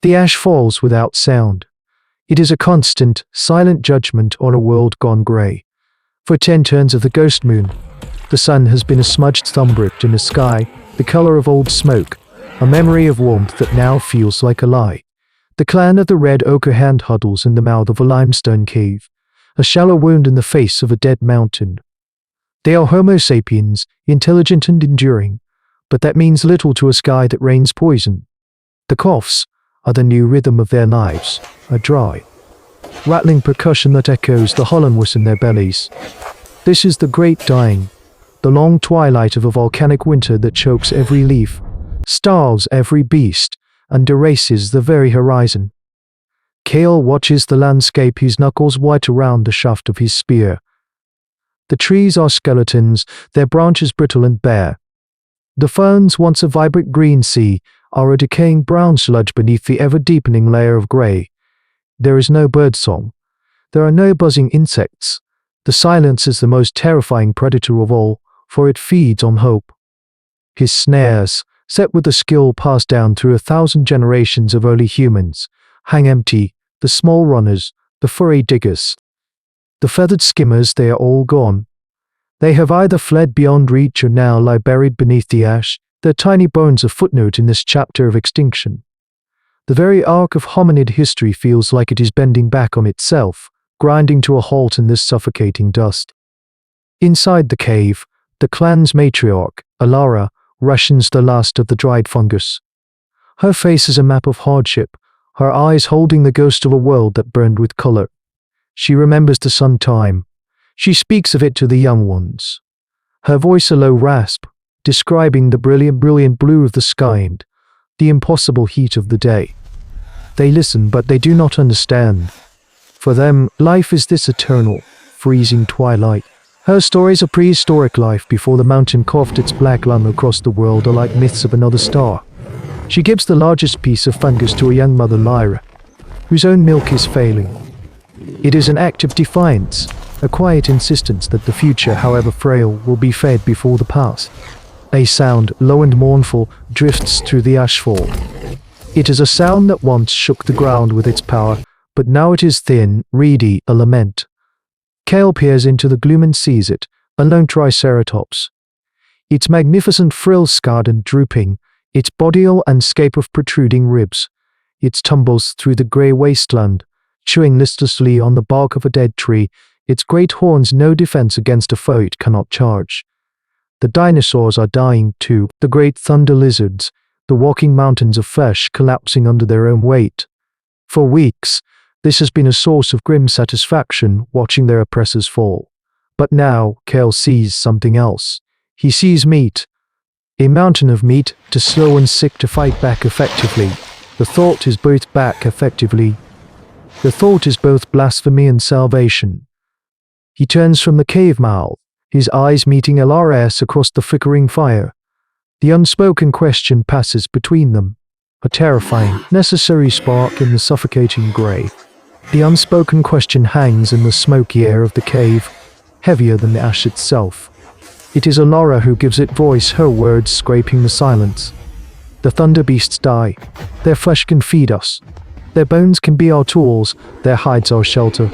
The ash falls without sound. It is a constant, silent judgment on a world gone grey. For 10 turns of the ghost moon, the sun has been a smudged thumbprint in the sky, the colour of old smoke, a memory of warmth that now feels like a lie. The clan of the red ochre hand huddles in the mouth of a limestone cave, a shallow wound in the face of a dead mountain. They are Homo sapiens, intelligent and enduring, but that means little to a sky that rains poison. The coughs are the new rhythm of their lives, a dry, rattling percussion that echoes the hollowness in their bellies. This is the great dying, the long twilight of a volcanic winter that chokes every leaf, starves every beast, and erases the very horizon. Kale watches the landscape, his knuckles white around the shaft of his spear. The trees are skeletons, their branches brittle and bare. The ferns, once a vibrant green sea, are a decaying brown sludge beneath the ever-deepening layer of grey. There is no birdsong. There are no buzzing insects. The silence is the most terrifying predator of all, for it feeds on hope. His snares, set with a skill passed down through 1,000 generations of early humans, hang empty, the small runners, the furry diggers. The feathered skimmers, they are all gone. They have either fled beyond reach or now lie buried beneath the ash, their tiny bones a footnote in this chapter of extinction. The very arc of hominid history feels like it is bending back on itself, grinding to a halt in this suffocating dust. Inside the cave, the clan's matriarch, Alara, rations the last of the dried fungus. Her face is a map of hardship, her eyes holding the ghost of a world that burned with color. She remembers the sun time. She speaks of it to the young ones. Her voice a low rasp, describing the brilliant blue of the sky and the impossible heat of the day. They listen, but they do not understand. For them, life is this eternal, freezing twilight. Her stories of prehistoric life before the mountain coughed its black lung across the world are like myths of another star. She gives the largest piece of fungus to a young mother Lyra, whose own milk is failing. It is an act of defiance, a quiet insistence that the future, however frail, will be fed before the past. A sound, low and mournful, drifts through the ashfall. It is a sound that once shook the ground with its power, but now it is thin, reedy, a lament. Kale peers into the gloom and sees it, a lone triceratops. Its magnificent frills scarred and drooping, its body a landscape of protruding ribs. It tumbles through the grey wasteland, chewing listlessly on the bark of a dead tree, its great horns no defense against a foe it cannot charge. The dinosaurs are dying too, the great thunder lizards, the walking mountains of flesh collapsing under their own weight. For weeks, this has been a source of grim satisfaction, watching their oppressors fall. But now, Kale sees something else. He sees meat. A mountain of meat, too slow and sick to fight back effectively. The thought is both blasphemy and salvation. He turns from the cave mouth, his eyes meeting Alara's across the flickering fire. The unspoken question passes between them, a terrifying, necessary spark in the suffocating grey. The unspoken question hangs in the smoky air of the cave, heavier than the ash itself. It is Alara who gives it voice, her words scraping the silence. The thunder beasts die. Their flesh can feed us. Their bones can be our tools, their hides our shelter.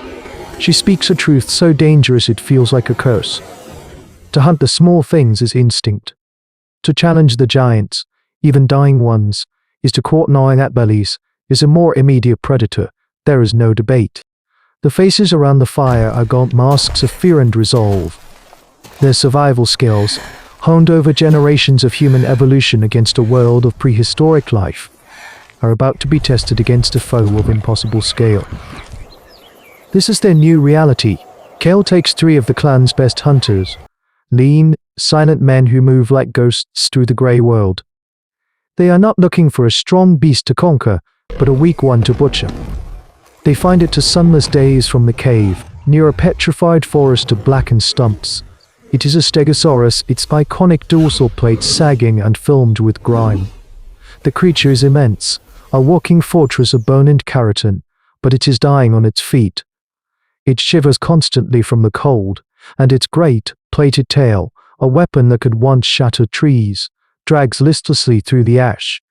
She speaks a truth so dangerous it feels like a curse. To hunt the small things is instinct. To challenge the giants, even dying ones, is to court gnawing at bellies, is a more immediate predator. There is no debate. The faces around the fire are gaunt masks of fear and resolve. Their survival skills, honed over generations of human evolution against a world of prehistoric life, are about to be tested against a foe of impossible scale. This is their new reality. Kale takes 3 of the clan's best hunters, lean, silent men who move like ghosts through the grey world. They are not looking for a strong beast to conquer, but a weak one to butcher. They find it to sunless days from the cave, near a petrified forest of blackened stumps. It is a Stegosaurus, its iconic dorsal plate sagging and filmed with grime. The creature is immense, a walking fortress of bone and keratin, but it is dying on its feet. It shivers constantly from the cold, and its great, plated tail, a weapon that could once shatter trees, drags listlessly through the ash.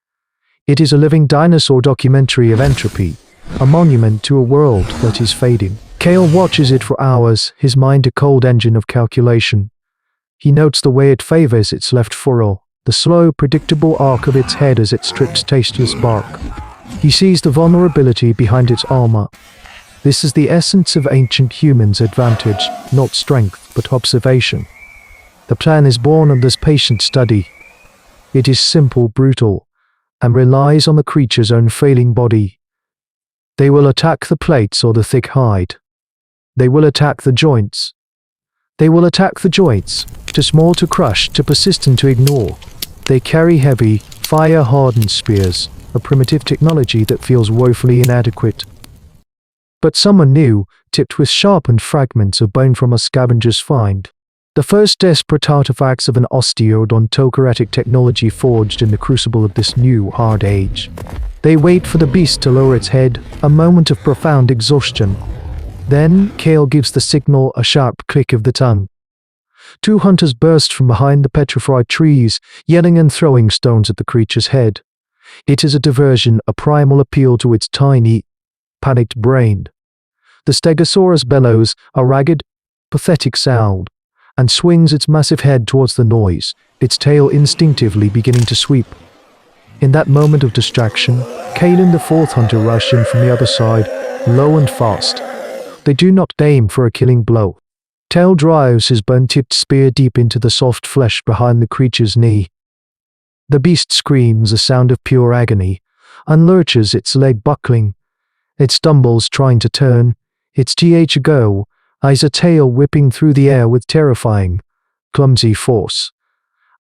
It is a living dinosaur documentary of entropy, a monument to a world that is fading. Kale watches it for hours, his mind a cold engine of calculation. He notes the way it favors its left furrow, the slow, predictable arc of its head as it strips tasteless bark. He sees the vulnerability behind its armor. This is the essence of ancient humans' advantage, not strength, but observation. The plan is born of this patient study. It is simple, brutal, and relies on the creature's own failing body. They will attack the plates or the thick hide. They will attack the joints. They will attack the joints, too small to crush, too persistent to ignore. They carry heavy, fire-hardened spears, a primitive technology that feels woefully inadequate. But someone new, tipped with sharpened fragments of bone from a scavenger's find. The first desperate artifacts of an osteodontocratic technology forged in the crucible of this new hard age. They wait for the beast to lower its head, a moment of profound exhaustion. Then, Kale gives the signal, a sharp click of the tongue. Two hunters burst from behind the petrified trees, yelling and throwing stones at the creature's head. It is a diversion, a primal appeal to its tiny, panicked brain. The Stegosaurus bellows, a ragged, pathetic sound, and swings its massive head towards the noise, its tail instinctively beginning to sweep. In that moment of distraction, Kale and the fourth hunter rush in from the other side, low and fast. They do not aim for a killing blow. Tail drives his bone-tipped spear deep into the soft flesh behind the creature's knee. The beast screams, a sound of pure agony, and lurches, its leg buckling. It stumbles, trying to turn, its go, eyes a tail whipping through the air with terrifying, clumsy force.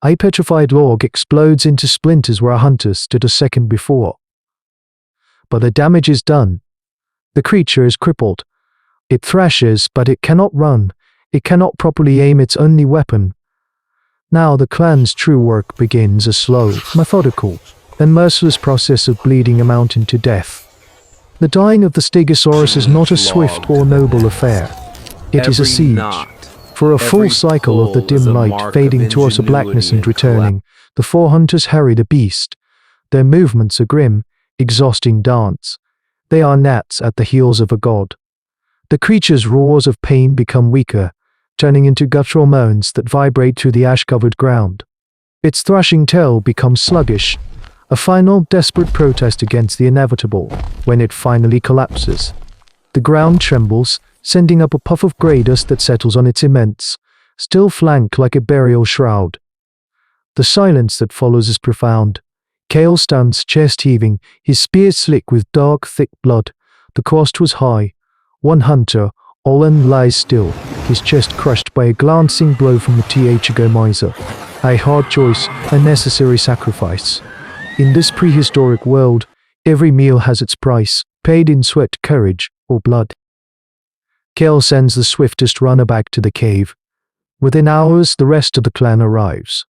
A petrified log explodes into splinters where a hunter stood a second before. But the damage is done. The creature is crippled. It thrashes, but it cannot run. It cannot properly aim its only weapon. Now the clan's true work begins, a slow, methodical, and merciless process of bleeding a mountain to death. The dying of the Stegosaurus is not a swift or noble affair. It is a siege. For a full cycle of the dim light fading towards the blackness and returning, the four hunters harry the beast. Their movements a grim, exhausting dance. They are gnats at the heels of a god. The creature's roars of pain become weaker, turning into guttural moans that vibrate through the ash-covered ground. Its thrashing tail becomes sluggish, a final, desperate protest against the inevitable, when it finally collapses. The ground trembles, sending up a puff of grey dust that settles on its immense, still flank like a burial shroud. The silence that follows is profound. Kale stands, chest heaving, his spear slick with dark, thick blood. The cost was high. One hunter, Olin, lies still, his chest crushed by a glancing blow from the thagomizer. A hard choice, a necessary sacrifice. In this prehistoric world, every meal has its price, paid in sweat, courage, or blood. Kale sends the swiftest runner back to the cave. Within hours, the rest of the clan arrives.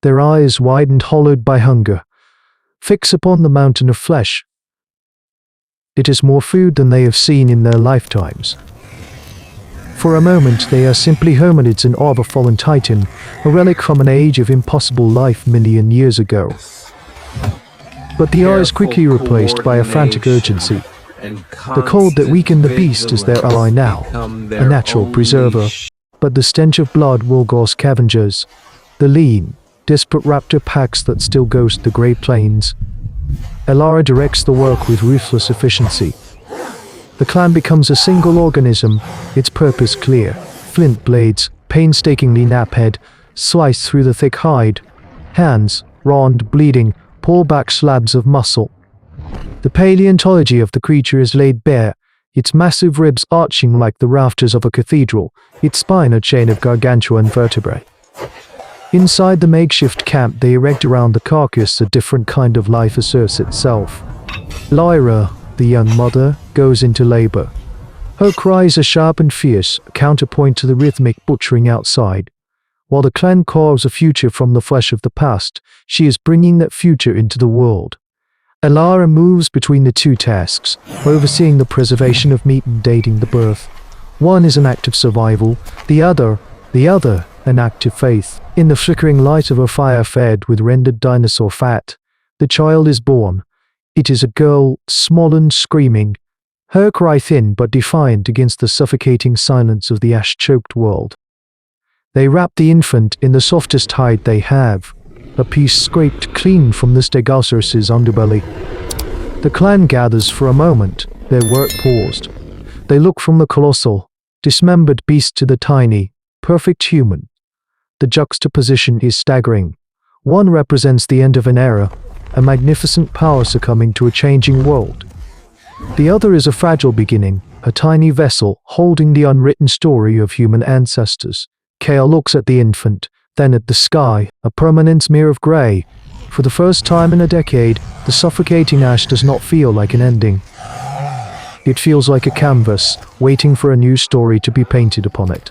Their eyes, wide and hollowed by hunger, fix upon the mountain of flesh. It is more food than they have seen in their lifetimes. For a moment, they are simply hominids in awe of a fallen titan, a relic from an age of impossible life million years ago. But the awe is quickly replaced by a frantic urgency. The cold that weakened the beast is their ally now, a natural preserver. But the stench of blood will gore scavengers, the lean, desperate raptor packs that still ghost the grey plains. Elara directs the work with ruthless efficiency. The clan becomes a single organism, its purpose clear. Flint blades, painstakingly naphead, slice through the thick hide. Hands, raw and bleeding, pull back slabs of muscle. The paleontology of the creature is laid bare, its massive ribs arching like the rafters of a cathedral, its spine a chain of gargantuan vertebrae. Inside the makeshift camp they erect around the carcass, a different kind of life asserts itself. Lyra, the young mother, goes into labor. Her cries are sharp and fierce, a counterpoint to the rhythmic butchering outside. While the clan carves a future from the flesh of the past, she is bringing that future into the world. Elara moves between the two tasks, overseeing the preservation of meat and dating the birth. One is an act of survival, the other, an act of faith. In the flickering light of a fire fed with rendered dinosaur fat, The child is born. It is a girl, small and screaming, her cry thin but defiant against the suffocating silence of the ash-choked world. They wrap the infant in the softest hide they have, a piece scraped clean from the Stegosaurus's underbelly. The clan gathers for a moment, their work paused. They look from the colossal, dismembered beast to the tiny, perfect human. The juxtaposition is staggering. One represents the end of an era, a magnificent power succumbing to a changing world. The other is a fragile beginning, a tiny vessel holding the unwritten story of human ancestors. Kale looks at the infant, then at the sky, a permanent smear of grey. For the first time in a decade, the suffocating ash does not feel like an ending. It feels like a canvas, waiting for a new story to be painted upon it.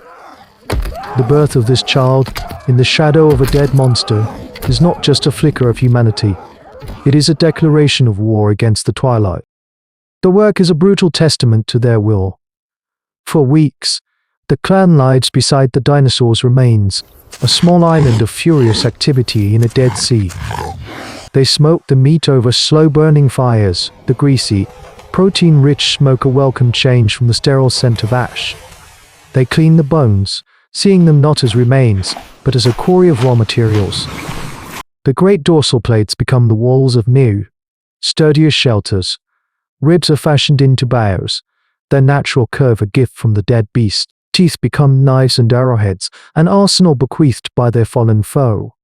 The birth of this child, in the shadow of a dead monster, is not just a flicker of humanity. It is a declaration of war against the twilight. The work is a brutal testament to their will. For weeks, the clan lies beside the dinosaurs' remains, a small island of furious activity in a dead sea. They smoke the meat over slow-burning fires, the greasy, protein-rich smoke a welcome change from the sterile scent of ash. They clean the bones, seeing them not as remains, but as a quarry of raw materials. The great dorsal plates become the walls of new, sturdier shelters. Ribs are fashioned into bows, their natural curve a gift from the dead beast. Teeth become knives and arrowheads, an arsenal bequeathed by their fallen foe.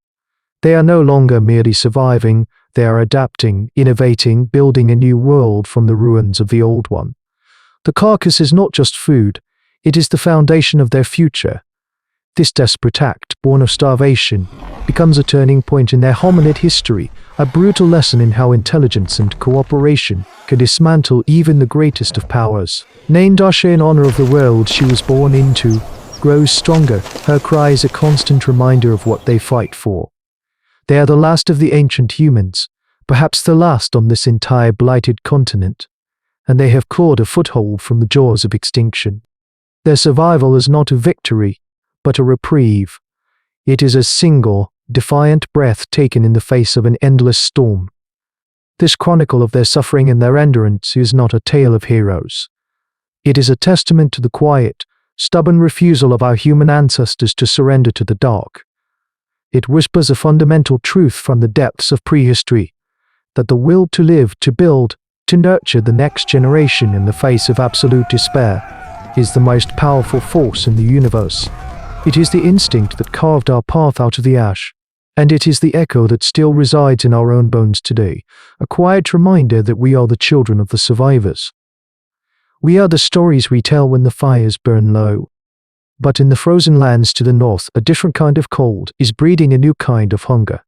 They are no longer merely surviving, they are adapting, innovating, building a new world from the ruins of the old one. The carcass is not just food, it is the foundation of their future. This desperate act, born of starvation, becomes a turning point in their hominid history, a brutal lesson in how intelligence and cooperation can dismantle even the greatest of powers. Named Asha in honor of the world she was born into, grows stronger. Her cry is a constant reminder of what they fight for. They are the last of the ancient humans, perhaps the last on this entire blighted continent, and they have clawed a foothold from the jaws of extinction. Their survival is not a victory, but a reprieve. It is a single, defiant breath taken in the face of an endless storm. This chronicle of their suffering and their endurance is not a tale of heroes. It is a testament to the quiet, stubborn refusal of our human ancestors to surrender to the dark. It whispers a fundamental truth from the depths of prehistory, that the will to live, to build, to nurture the next generation in the face of absolute despair is the most powerful force in the universe. It is the instinct that carved our path out of the ash, and it is the echo that still resides in our own bones today, a quiet reminder that we are the children of the survivors. We are the stories we tell when the fires burn low. But in the frozen lands to the north, a different kind of cold is breeding a new kind of hunger.